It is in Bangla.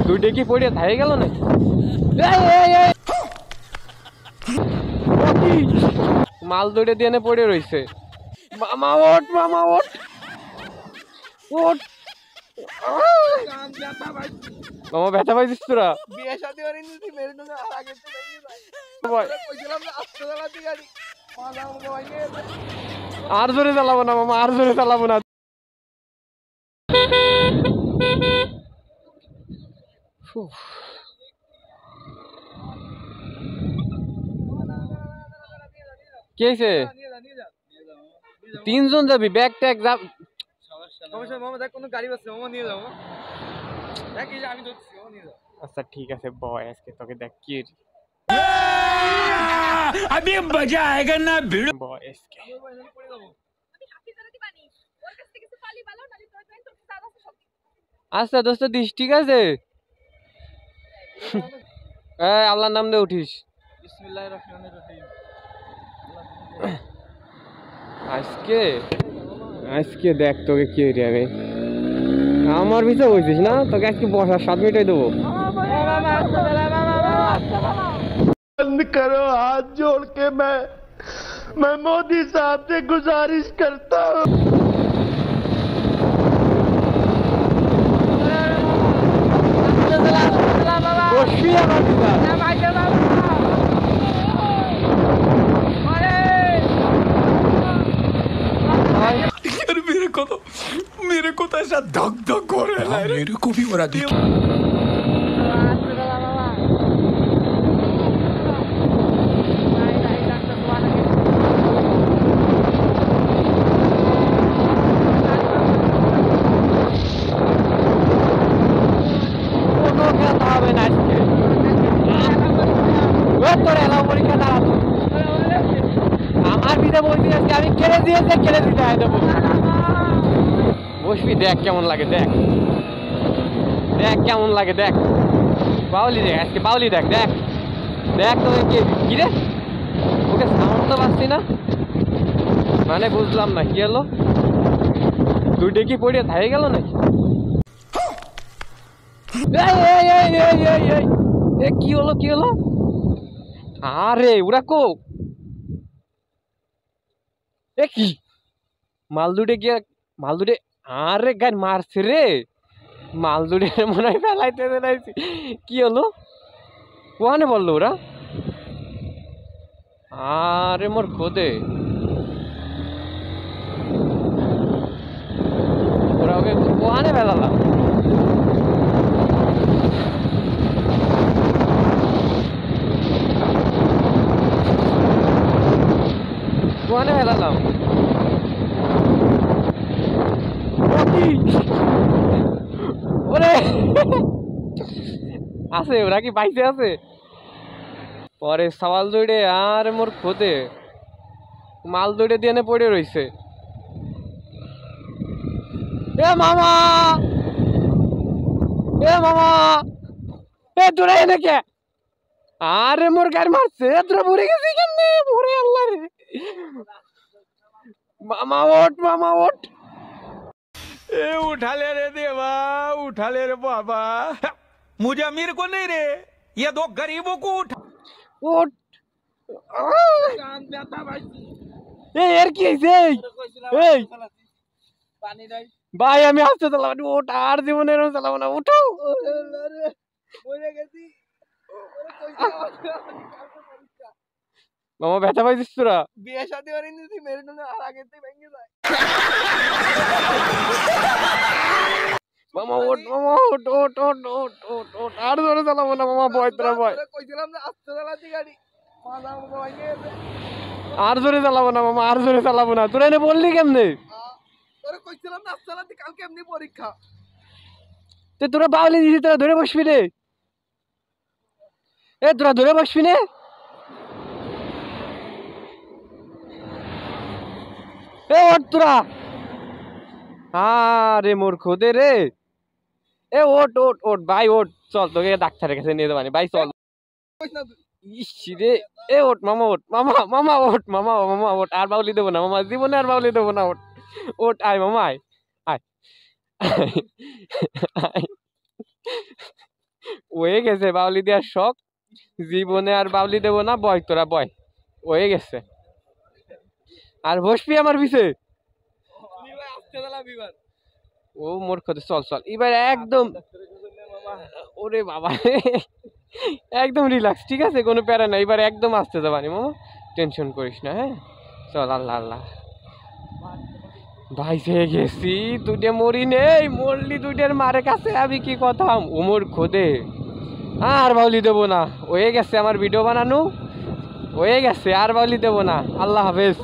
দুইটা কি পড়ে থাই গেল না মাল দুইটা দিয়ে পড়ে রয়েছে। মামা ওঠ, মামা ওঠ, ওঠ। মামা ব্যথা পাইছিস তোরা? আর জোরে চালাবো না মামা, আর জোরে চালাবো না। কি হয়েছে? তিনজন যাবি? ব্যাগ ট্যাগ যাব? আচ্ছা ঠিক আছে বয়, আজকে তোকে দেখ কি अभी मजा आएगा ना भिड़ बॉयज के। আচ্ছা দোস্ত দিস, ঠিক আছে? এই আল্লাহর নাম দিয়ে উঠিস। বিসমিল্লাহির রহমানির রহিম। আজকে আজকে দেখ তোকে কি হইরে আমি আমার ভিতরে হইছিস না, তোকে আজকে বসার 7 মিনিটই দেবো। बंद करो हाथ जोड़ के मैं मोदी साहब से गुजारिश करता हूँ। मेरे को तो ऐसा धक धक हो रहा है, मेरे को भी हो रहा है। আমার ভিতরে বলছি আজকে আমি কেড়ে দিয়েছে, কেড়ে দিতে হয় দেবো। বসবি, দেখ কেমন লাগে, দেখ দেখ কেমন লাগে, দেখ বাউলি দেখ, আজকে বাউলি দেখ, দেখ দেখ তোকে কি রে, ওকে সাউন্ড তো পাচ্ছি না, মানে বুঝলাম না কি হলো, দুইটা কি পড়ে থাই গেল নাকি? কি হলো, কি হলো? আরে ওরা কো কি মাল দুটে গিয়ে মাল দুটে, আরে গান মারছে রে, মাল দুটে মনে হয় ফেলাইতে ফেলাইছি। কি হলো ওখানে বললো ওরা? আরে মোর খোদে, ওরা ওকে ওখানে ফেলালাম। ওখানে ফেলালাম ওরে আছে, ওরা কি বাইসে আছে? পরে সওয়াল দৌড়ে আর মোর খোদে মাল দৌড়ে দিয়ে পড়ে রয়েছে। এ মামা, এ মামা, এ তোরা এনে কে? আরে মোর গাড়ি মারছে, তোরা ভরে গেছি কেমনে? ভরে আল্লাহ রে। मामा ओट, मामा ओट। ए उठा ले रे देवा, उठा ले रे बाबा। मुझे अमीर को नहीं रे, ये दो गरीबों को उठा। ओट ए यार কি হইছে? এই পানি নাই ভাই, আমি আসতে চালাবো না, ওট আর জীবনে এরকম চালাবো না, উঠো। পড়ে গেছি। মামা ব্যথা পাইছিস তোরা? বিয়ে শাদী করিনি, মেরে না আর আগেতেই ভেঙে যায়। মামা ওট, মামা ওট, ওট ওট ওট ওট ওট, আর জোরে চালাবো না মামা, ভয় তোরা ভয়। কইছিলাম না আস্তে চালাতে গাড়ি, মাথা ভেঙে গেছে। আর জোরে চালাবো না মামা, আর জোরে চালাবো না। তোরা এনে বললি কেমনে? তোরা কইছিলাম না আস্তে চালাতে, কালকে এমনি পরীক্ষা। তে তোরা বাউলি দিছিস, তোরা ধরে বসবি রে। এ তোরা ধরে বসবি না? এ ওট তোরা, আরে মোর খোদে রে। এ ওট ওট ওট ভাই ওট, চল তোকে ডাক্তারের কাছে নিয়ে যাবানি ভাই, চল। ইস রে, এ ওঠ মামা, ওঠ মামা, মামা ওঠ মামা, মামা ওঠ, আর বাউলি দেবো না মামা, জীবনে আর বাউলি দেবো না, ওঠ ওঠ, আয় মামা আয়, আয় আয়। হয়ে গেছে বাউলি দেওয়ার শখ, জীবনে আর বাউলি দেবো না, বয় তোরা বয়, হয়ে গেছে। আর বসবি আমার পিছে, ও মোর কথা, চল চল এবার একদম, ওরে বাবা একদম রিল্যাক্স, ঠিক আছে, কোনো প্যারা নাই, এবার একদম আসতে যাবানি মামা, টেনশন করিস না, হ্যাঁ চল, আল্লাহ আল্লাহ। ভাই সে গেছি, দুইটা মরি নেই, মরলি দুইটার মারে কাছে আমি কি কথা, উমর খোদে, আর বাউলি দেবো না, হয়ে গেছে আমার ভিডিও বানানো, হয়ে গেছে, আর বাউলি দেবো না, আল্লাহ হাফেজ।